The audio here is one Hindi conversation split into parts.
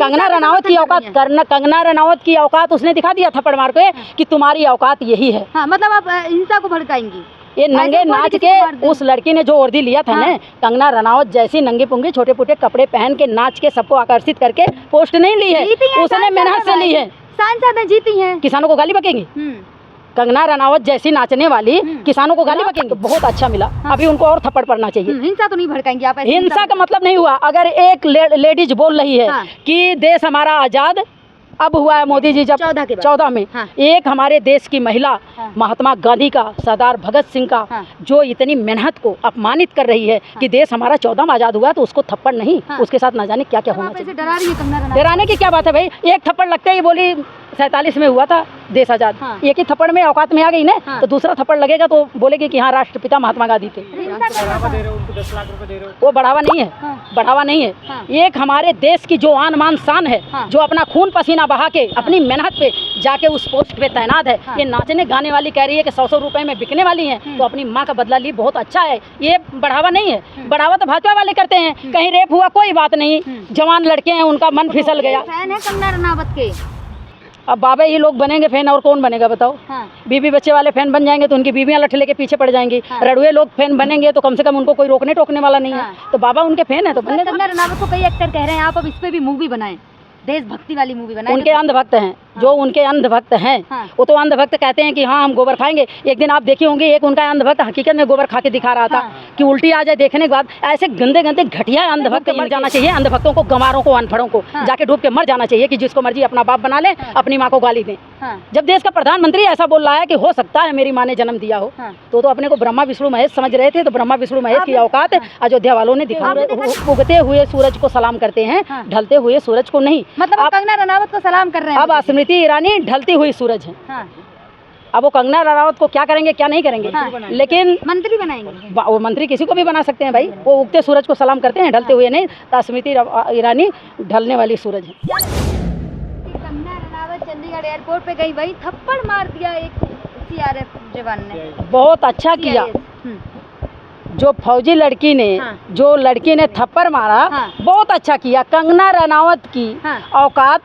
कंगना रनावत की औकात कंगना रनावत की औकात उसने दिखा दिया थप्पड़ मार के कि तुम्हारी औकात यही है। हाँ, मतलब आप हिंसा को भड़काएंगी। ये नंगे नाच के उस लड़की ने जो वर्दी लिया था ना, कंगना रनावत जैसी नंगे पुंगे छोटे पुटे कपड़े पहन के नाच के सबको आकर्षित करके पोस्ट नहीं ली है, उसने मेहनत से ली है। सांसद जीती हैं, किसानों को गाली बकेंगी। कंगना रनावत जैसी नाचने वाली किसानों को गाली बकेंगे, बहुत अच्छा मिला। अभी उनको और थप्पड़ पड़ना चाहिए। हिंसा तो नहीं भड़काएंगी आप? हिंसा का मतलब नहीं हुआ। अगर एक लेडीज बोल रही है कि देश हमारा आजाद अब हुआ है, मोदी जी जब 14 में एक हमारे देश की महिला महात्मा गांधी का, सरदार भगत सिंह का जो इतनी मेहनत को अपमानित कर रही है कि देश हमारा 14 में आजाद हुआ, तो उसको थप्पड़ नहीं, उसके साथ ना जाने क्या क्या होना चाहिए। डरा रही है कंगना रनावत? डराने की क्या बात है भाई, एक थप्पड़ लगते ही बोली 47 में हुआ था देश आजाद। एक ही थप्पड़ में औकात में आ गई ना, तो दूसरा थप्पड़ लगेगा तो बोलेगी कि हाँ राष्ट्रपिता महात्मा गांधी थे। उनको 10 लाख रुपए दे रहे हो, वो बढ़ावा नहीं है, बढ़ावा नहीं है। एक हमारे देश की जो आन मान शान है, जो अपना खून पसीना बहा के अपनी मेहनत पे जाके उस पोस्ट पे तैनात है, ये नाचने गाने वाली कह रही है कि 100 रुपए में बिकने वाली हैं, तो अपनी माँ का बदला ली, बहुत अच्छा है। ये बढ़ावा नहीं है, बढ़ावा तो भाजपा वाले करते हैं। कहीं रेप हुआ कोई बात नहीं, जवान लड़के हैं उनका मन फिसल गया। फैन है कंगना रनावत के? अब बाबा ये लोग बनेंगे फैन, और कौन बनेगा बताओ? बीवी बच्चे वाले फैन बन जाएंगे तो उनकी बीवियां लठ लेके पीछे पड़ जाएंगी। रड़ुए लोग फैन बनेंगे तो कम से कम उनको कोई रोकने टोकने वाला नहीं है, तो बाबा उनके फैन है तो बनेगा। कंगना रनावत को कई एक्टर कह रहे हैं आप अब इस पे भी मूवी बनाएं, देशभक्ति वाली मूवी बनाएं। उनके अंधभक्त हैं, जो उनके अंधभक्त हैं वो तो अंधभक्त कहते हैं कि हाँ हम गोबर खाएंगे। एक दिन आप देखी होंगे एक उनका अंधभक्त हकीकत में गोबर खा के दिखा रहा था कि उल्टी आ जाए देखने के बाद। ऐसे गंदे गंदे घटिया अंधभक्त मर जाना चाहिए। अंधभक्तों को, गंवारों को, अनपढ़ों को जाके डूब के मर जाना चाहिए कि जिसको मर्जी अपना बाप बना ले, अपनी माँ को गाली दें। जब देश का प्रधानमंत्री ऐसा बोल रहा है कि हो सकता है मेरी माँ ने जन्म दिया हो, तो अपने को ब्रह्मा विष्णु महेश समझ रहे थे, तो ब्रह्मा विष्णु महेश की औकात अयोध्या वालों ने दिखा। उगते हुए सूरज को सलाम करते हैं, ढलते हुए सूरज को नहीं। मतलब कंगना रनावत को सलाम कर रहे हैं। अब स्मृति ईरानी ढलती हुई सूरज है। अब वो कंगना रनावत को क्या करेंगे क्या नहीं करेंगे, लेकिन मंत्री बनाएंगे। वो मंत्री किसी को भी बना सकते हैं भाई, वो उगते सूरज को सलाम करते हैं, ढलते हुए नहीं। तो स्मृति ईरानी ढलने वाली सूरज है। कंगना रनावत चंडीगढ़ एयरपोर्ट पे गई, वही थप्पड़ मार दिया एक CRF जवान ने। बहुत अच्छा किया जो फौजी लड़की ने, जो लड़की ने थप्पड़ मारा, बहुत अच्छा किया। कंगना रनावत की औकात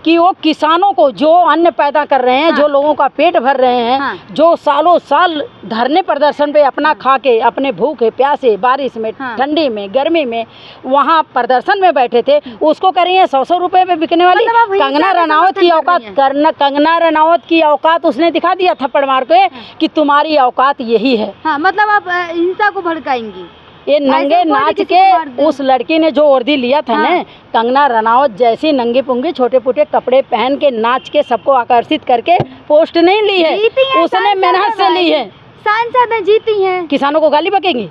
कि वो किसानों को जो अन्न पैदा कर रहे हैं, जो लोगों का पेट भर रहे हैं, जो सालों साल धरने प्रदर्शन पे अपना खा के, अपने भूखे प्यासे, बारिश में, ठंडी में, गर्मी में वहाँ प्रदर्शन में बैठे थे, उसको कह रही है 100 रुपए में बिकने वाली। कंगना रनावत की औकात कंगना रनावत की औकात उसने दिखा दिया थप्पड़ मार के कि तुम्हारी औकात यही है। मतलब आप हिंसा को भड़काएंगी। ये नंगे नाच के उस लड़की ने जो वर्दी लिया था ना, कंगना रनावत जैसी नंगे पुंगे छोटे पुटे कपड़े पहन के नाच के सबको आकर्षित करके पोस्ट नहीं ली है, उसने मेहनत से ली है। सांसद जीती हैं, किसानों को गाली बकेंगी।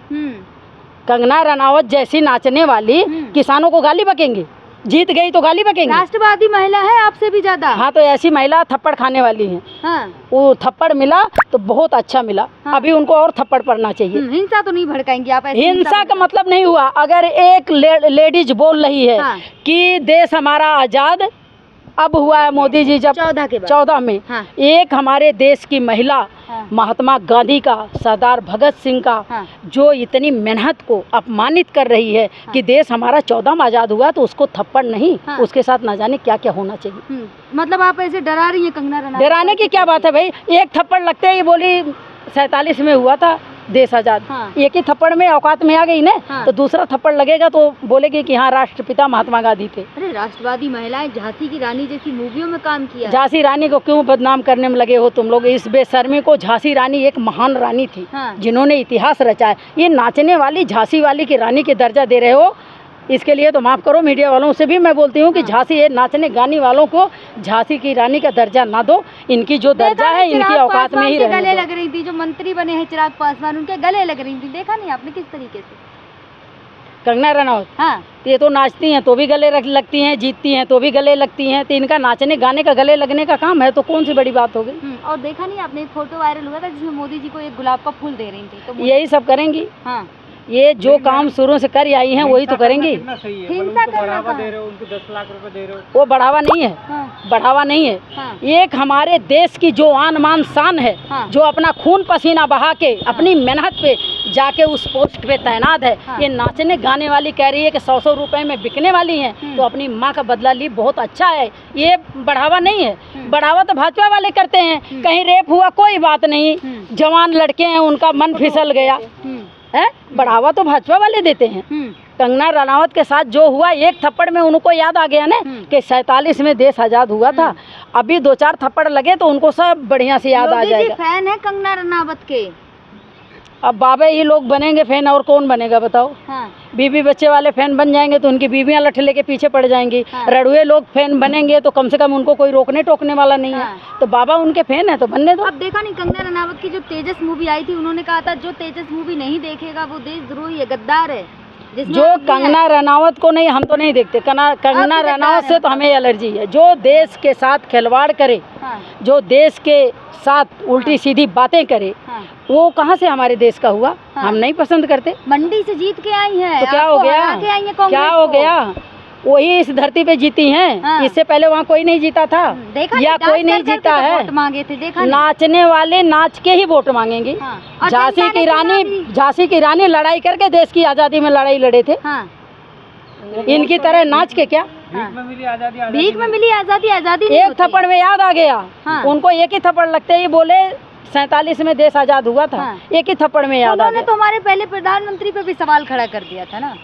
कंगना रनावत जैसी नाचने वाली किसानों को गाली बकेंगी, जीत गई तो गाली बकेंगी। राष्ट्रवादी महिला है आपसे भी ज्यादा। हाँ, तो ऐसी महिला थप्पड़ खाने वाली है। वो थप्पड़ मिला तो बहुत अच्छा मिला। अभी उनको और थप्पड़ पड़ना चाहिए। हिंसा तो नहीं भड़काएंगी आप? हिंसा का मतलब नहीं हुआ। अगर एक लेडीज बोल रही है कि देश हमारा आजाद अब हुआ है, मोदी जी जब 14 में एक हमारे देश की महिला महात्मा गांधी का, सरदार भगत सिंह का जो इतनी मेहनत को अपमानित कर रही है कि देश हमारा 14 में आजाद हुआ, तो उसको थप्पड़ नहीं, उसके साथ ना जाने क्या क्या होना चाहिए। मतलब आप ऐसे डरा रही हैं कंगना रनावत? डराने की क्या बात है भाई, एक थप्पड़ लगते ही बोली 47 में हुआ था देश आजाद। एक ही थप्पड़ में औकात में आ गई ना, तो दूसरा थप्पड़ लगेगा तो बोलेगी कि हाँ राष्ट्रपिता महात्मा गांधी थे। अरे राष्ट्रवादी महिलाएं झांसी की रानी जैसी मूवियों में काम किया। झांसी रानी को क्यों बदनाम करने में लगे हो तुम लोग? इस बेशर्मी को, झांसी रानी एक महान रानी थी जिन्होंने इतिहास रचा है। ये नाचने वाली झांसी वाली की रानी के दर्जा दे रहे हो, इसके लिए तो माफ़ करो। मीडिया वालों से भी मैं बोलती हूँ कि झांसी ये नाचने गाने वालों को झांसी की रानी का दर्जा ना दो। इनकी जो दर्जा है इनकी औकात में ही रहने दो। गले लग रही थी जो मंत्री बने हैं चिराग पासवान, उनके गले लग रही थी, देखा नहीं आपने किस तरीके से? कंगना रनावत ये तो नाचती हैं तो भी गले लगती हैं, जीतती हैं तो भी गले लगती हैं, तो इनका नाचने गाने का गले लगने का काम है, तो कौन सी बड़ी बात हो गई। और देखा नहीं आपने फोटो वायरल हुआ था जिसमें मोदी जी को एक गुलाब का फूल दे रही थी, तो यही सब करेंगी। ये जो काम शुरू से कर आई हैं वही तो करेंगी। हिंसा बढ़ावा दे रहे हो, उनको 10 लाख रुपए दे रहे हो, वो बढ़ावा नहीं है, बढ़ावा नहीं है। एक हमारे देश की जो आन मान शान है, जो अपना खून पसीना बहा के अपनी मेहनत पे जाके उस पोस्ट पे तैनात है। ये नाचने गाने वाली कह रही है कि 100-100 रुपए में बिकने वाली हैं, तो अपनी माँ का बदला ली, बहुत अच्छा है। ये बढ़ावा नहीं है, बढ़ावा तो भाजपा वाले करते हैं। कहीं रेप हुआ कोई बात नहीं, जवान लड़के हैं उनका मन फिसल गया है, बढ़ावा तो भाजपा वाले देते हैं। कंगना रनावत के साथ जो हुआ, एक थप्पड़ में उनको याद आ गया ना कि 47 में देश आज़ाद हुआ था। अभी 2-4 थप्पड़ लगे तो उनको सब बढ़िया से याद आ जाएगा। फैन है कंगना रनावत के। अब बाबा ही लोग बनेंगे फैन, और कौन बनेगा बताओ। बीवी बच्चे वाले फैन बन जाएंगे तो उनकी बीवियां लठ लेके पीछे पड़ जाएंगी। रड़ुए लोग फैन बनेंगे तो कम से कम उनको कोई रोकने टोकने वाला नहीं है। तो बाबा उनके फैन है तो बनने दो। अब देखा नहीं, कंगना रनावत की जो तेजस मूवी आई थी, उन्होंने कहा था जो तेजस मूवी नहीं देखेगा वो देशद्रोही है, गद्दार है। जो कंगना रनावत को नहीं, हम तो नहीं देखते कंगना रनावत से, तो हमें एलर्जी है। जो देश के साथ खिलवाड़ करे, जो देश के साथ उल्टी सीधी बातें करे, वो कहाँ से हमारे देश का हुआ। हम नहीं पसंद करते। मंडी से जीत के आई है, तो क्या हो गया, क्या हो गया, वही इस धरती पे जीती हैं। इससे पहले वहाँ कोई नहीं जीता था, या कोई नहीं जीता है। मांगे थे, देखा नाचने वाले नाच के ही वोट मांगेंगे। झांसी की रानी लड़ाई करके देश की आज़ादी में लड़ाई लड़े थे। इनकी तरह नाच के क्या, भीख में मिली आज़ादी, भीख में मिली आज़ादी, आज़ादी एक थप्पड़ में याद आ गया। उनको एक ही थप्पड़ लगते ही बोले 47 में देश आज़ाद हुआ था, एक ही थप्पड़ में याद आ गया। तो हमारे पहले प्रधानमंत्री पे भी सवाल खड़ा कर दिया था ना।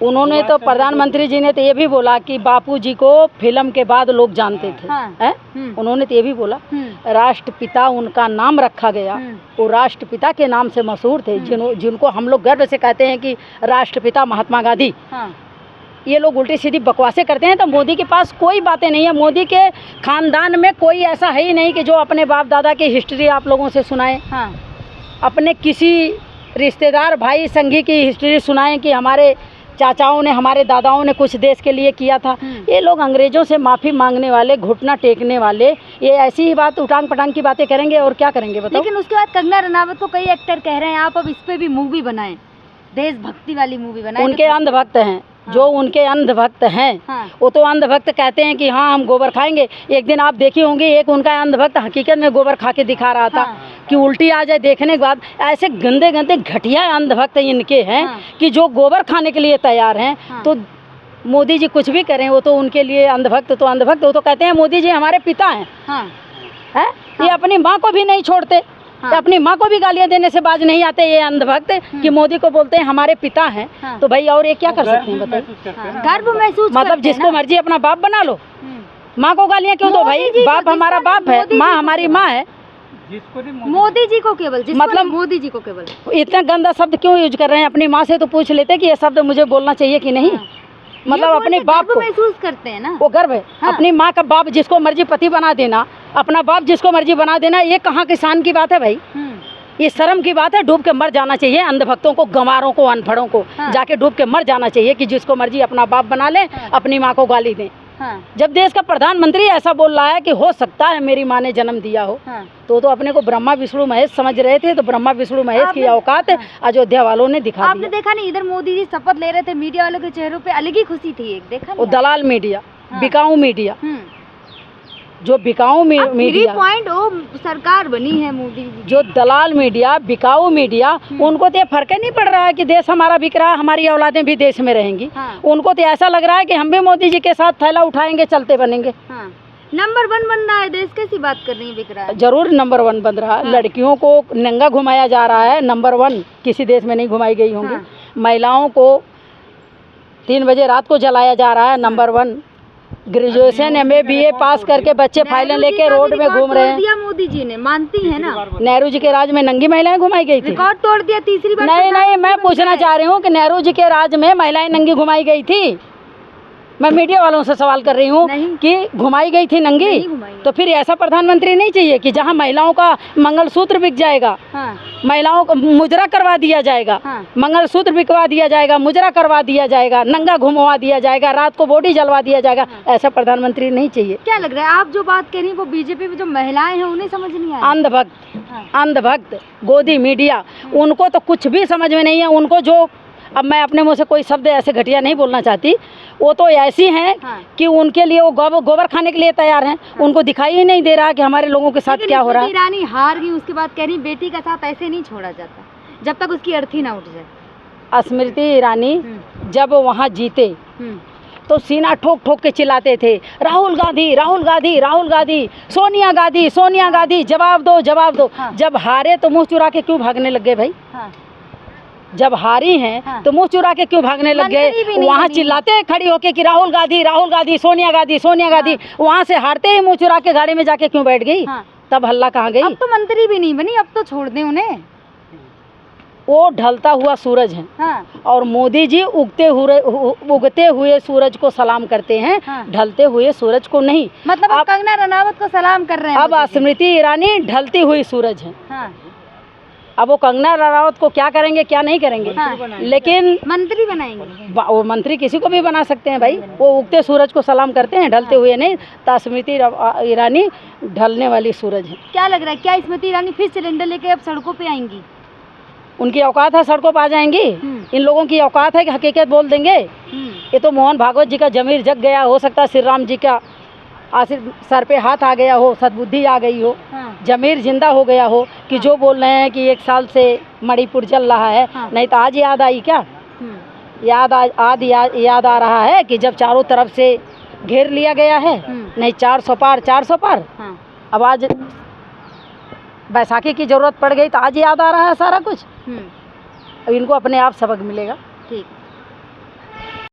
उन्होंने तो, प्रधानमंत्री जी ने तो ये भी बोला कि बापूजी को फिल्म के बाद लोग जानते थे। उन्होंने तो ये भी बोला राष्ट्रपिता उनका नाम रखा गया, वो राष्ट्रपिता के नाम से मशहूर थे, जिनको हम लोग गर्व से कहते हैं कि राष्ट्रपिता महात्मा गांधी। ये लोग उल्टी सीधी बकवासें करते हैं। तो मोदी के पास कोई बातें नहीं है। मोदी के खानदान में कोई ऐसा है ही नहीं कि जो अपने बाप दादा की हिस्ट्री आप लोगों से सुनाए, अपने किसी रिश्तेदार भाई संगी की हिस्ट्री सुनाएं कि हमारे चाचाओं ने, हमारे दादाओं ने कुछ देश के लिए किया था। ये लोग अंग्रेजों से माफ़ी मांगने वाले, घुटना टेकने वाले, ये ऐसी ही बात उटांग पटांग की बातें करेंगे और क्या करेंगे बताओ। लेकिन उसके बाद कंगना रनावत को कई एक्टर कह रहे हैं आप अब इस पे भी मूवी बनाएं, देशभक्ति वाली मूवी बनाएं। उनके अंधभक्त हैं, जो उनके अंधभक्त हैं, वो तो अंधभक्त कहते हैं कि हाँ हम गोबर खाएंगे। एक दिन आप देखी होंगी, एक उनका अंधभक्त हकीकत में गोबर खा के दिखा रहा था कि उल्टी आ जाए देखने के बाद। ऐसे गंदे गंदे घटिया अंधभक्त इनके हैं कि जो गोबर खाने के लिए तैयार हैं। तो मोदी जी कुछ भी करें, वो तो उनके लिए अंधभक्त तो अंधभक्त। वो तो कहते हैं मोदी जी हमारे पिता हैं। ये अपनी माँ को भी नहीं छोड़ते, अपनी माँ को भी गालियाँ देने से बाज नहीं आते ये अंधभक्त कि मोदी को बोलते हैं हमारे पिता हैं। तो भाई और ये क्या कर सकते हैं बताइए। गर्व महसूस मतलब जिसको मर्जी अपना बाप बना लो, माँ को गालियाँ क्यों दो भाई। बाप हमारा बाप है, माँ हमारी माँ है। मोदी जी को केवल, मतलब मोदी जी को केवल इतना गंदा शब्द क्यों यूज कर रहे हैं। अपनी माँ से तो पूछ लेते कि ये शब्द मुझे बोलना चाहिए कि नहीं। मतलब अपने बाप को महसूस करते हैं ना, वो गर्व है। अपनी माँ का बाप जिसको मर्जी पति बना देना, अपना बाप जिसको मर्जी बना देना, ये कहाँ किसान की बात है भाई। ये शर्म की बात है। डूब के मर जाना चाहिए अंधभक्तों को, गंवारों को, अनपढ़ों को। जाके डूब के मर जाना चाहिए कि जिसको मर्जी अपना बाप बना ले, अपनी माँ को गाली दें। जब देश का प्रधानमंत्री ऐसा बोल रहा है कि हो सकता है मेरी माँ ने जन्म दिया हो, तो अपने को ब्रह्मा विष्णु महेश समझ रहे थे। तो ब्रह्मा विष्णु महेश की औकात अयोध्या वालों ने दिखा दी। आपने देखा नहीं, इधर मोदी जी शपथ ले रहे थे, मीडिया वालों के चेहरों पे अलग ही खुशी थी। एक देखा वो दलाल मीडिया, बिकाऊ मीडिया, जो बिकाऊ मीडिया 3.0 सरकार बनी है मोदी जी। जो दलाल मीडिया, बिकाऊ मीडिया, उनको तो ये फर्क ही नहीं पड़ रहा है कि देश हमारा बिक रहा है, हमारी औलादें भी देश में रहेंगी। उनको तो ऐसा लग रहा है कि हम भी मोदी जी के साथ थैला उठाएंगे, चलते बनेंगे। नंबर 1 बन रहा है देश, कैसी बात कर रही है, बिक रहा है। जरूर नंबर 1 बन रहा है। लड़कियों को नंगा घुमाया जा रहा है, नंबर 1 किसी देश में नहीं घुमाई गई होंगी। महिलाओं को 3 बजे रात को जलाया जा रहा है, नंबर 1। ग्रेजुएशन MA BA पास करके बच्चे फाइलें लेके रोड में घूम रहे हैं। मोदी जी ने, मानती है ना। नेहरू जी के राज में नंगी महिलाएं घुमाई गई थी, रिकॉर्ड तोड़ दिया तीसरी बार। नहीं, मैं पूछना चाह रही हूँ कि नेहरू जी के राज में महिलाएं नंगी घुमाई गई थी। मैं मीडिया वालों से सवाल कर रही हूँ कि घुमाई गई थी नंगी? तो फिर ऐसा प्रधानमंत्री नहीं चाहिए कि जहाँ महिलाओं का मंगलसूत्र बिक जाएगा, महिलाओं को मुजरा करवा दिया जाएगा, मंगलसूत्र बिकवा दिया जाएगा, मुजरा करवा दिया जाएगा, नंगा घुमवा दिया जाएगा, रात को बॉडी जलवा दिया जाएगा। ऐसा प्रधानमंत्री नहीं चाहिए। क्या लग रहा है आप जो बात कह रही है वो बीजेपी में जो महिलाएं हैं उन्हें समझ नहीं आया? अंधभक्त, गोदी मीडिया, उनको तो कुछ भी समझ में नहीं है। उनको जो अब मैं अपने मुँह से कोई शब्द ऐसे घटिया नहीं बोलना चाहती, वो तो ऐसी हैं हाँ। कि उनके लिए वो गोबर खाने के लिए तैयार हैं। उनको दिखाई ही नहीं दे रहा कि हमारे लोगों के साथ क्या हो रहा है। स्मृति ईरानी हार गई, उसके बाद कह रही बेटी का साथ ऐसे नहीं छोड़ा जाता जब तक उसकी अर्थी ना उठ जाए। स्मृति ईरानी जब वहाँ जीते तो सीना ठोक ठोक के चिल्लाते थे, राहुल गांधी राहुल गांधी राहुल गांधी, सोनिया गांधी सोनिया गांधी, जवाब दो जवाब दो। हाँ। जब हारे तो मुंह चुरा के क्यों भागने लग गए भाई? हाँ। जब हारी हैं हाँ। तो मुंह चुरा के क्यों भागने लग गए? मंत्री भी नहीं वहाँ बनी। चिल्लाते हैं खड़ी होके कि राहुल गांधी सोनिया गांधी सोनिया गांधी। वहाँ से हारते ही मुंह चुरा के गाड़ी में जाके क्यों बैठ गई? हाँ। तब हल्ला कहाँ गई? अब तो मंत्री भी नहीं बनी, अब तो छोड़ दें उन्हें। वो ढलता हुआ सूरज है। हाँ। और मोदी जी उगते हुए सूरज को सलाम करते हैं। हाँ। ढलते हुए सूरज को नहीं। मतलब अब कंगना रनावत को सलाम कर रहे हैं अब मोदी जी। स्मृति ईरानी ढलती हुई सूरज है। हाँ। अब वो कंगना रनावत को क्या करेंगे क्या नहीं करेंगे, हाँ। लेकिन मंत्री बनाएंगे। वो मंत्री किसी को भी बना सकते हैं भाई। वो उगते सूरज को सलाम करते हैं, ढलते हुए नहीं। तो स्मृति ईरानी ढलने वाली सूरज है। क्या लग रहा है, क्या स्मृति ईरानी फिर सिलेंडर लेके अब सड़कों पे आएंगी? उनकी औकात है सड़कों पर आ जाएंगी? इन लोगों की औकात है कि हकीकत बोल देंगे? ये तो मोहन भागवत जी का जमीर जग गया। हो सकता है श्री राम जी का सर पे हाथ आ गया हो, सद्बुद्धि आ गई हो। हाँ। जमीर जिंदा हो गया हो कि जो बोल रहे हैं कि 1 साल से मणिपुर जल रहा है। हाँ। नहीं तो आज याद आई क्या? याद आ रहा है कि जब चारों तरफ से घेर लिया गया है। नहीं 400 पार। हाँ। अब आज बैसाखी की जरूरत पड़ गई तो आज याद आ रहा है सारा कुछ। अब इनको अपने आप सबक मिलेगा। ठीक।